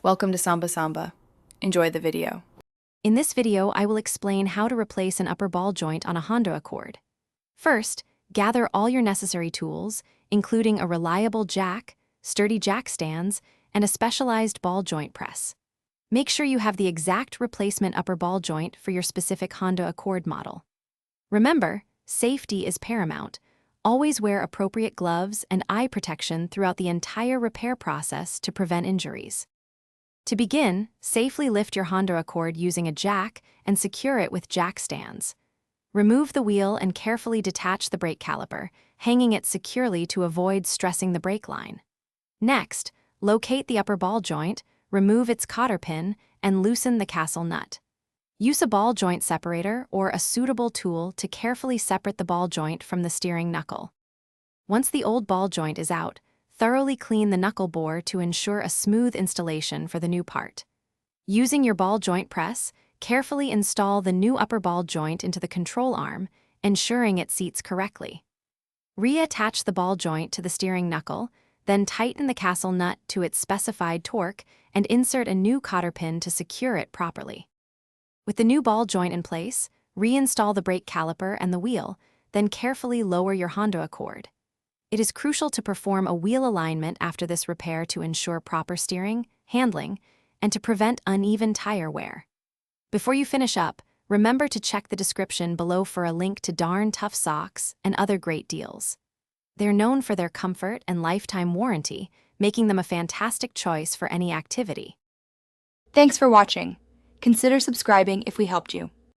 Welcome to Samba Samba. Enjoy the video. In this video, I will explain how to replace an upper ball joint on a Honda Accord. First, gather all your necessary tools, including a reliable jack, sturdy jack stands, and a specialized ball joint press. Make sure you have the exact replacement upper ball joint for your specific Honda Accord model. Remember, safety is paramount. Always wear appropriate gloves and eye protection throughout the entire repair process to prevent injuries. To begin, safely lift your Honda Accord using a jack and secure it with jack stands. Remove the wheel and carefully detach the brake caliper, hanging it securely to avoid stressing the brake line. Next, locate the upper ball joint, remove its cotter pin, and loosen the castle nut. Use a ball joint separator or a suitable tool to carefully separate the ball joint from the steering knuckle. Once the old ball joint is out, thoroughly clean the knuckle bore to ensure a smooth installation for the new part. Using your ball joint press, carefully install the new upper ball joint into the control arm, ensuring it seats correctly. Reattach the ball joint to the steering knuckle, then tighten the castle nut to its specified torque and insert a new cotter pin to secure it properly. With the new ball joint in place, reinstall the brake caliper and the wheel, then carefully lower your Honda Accord. It is crucial to perform a wheel alignment after this repair to ensure proper steering, handling, and to prevent uneven tire wear. Before you finish up, remember to check the description below for a link to Darn Tough socks and other great deals. They're known for their comfort and lifetime warranty, making them a fantastic choice for any activity. Thanks for watching. Consider subscribing if we helped you.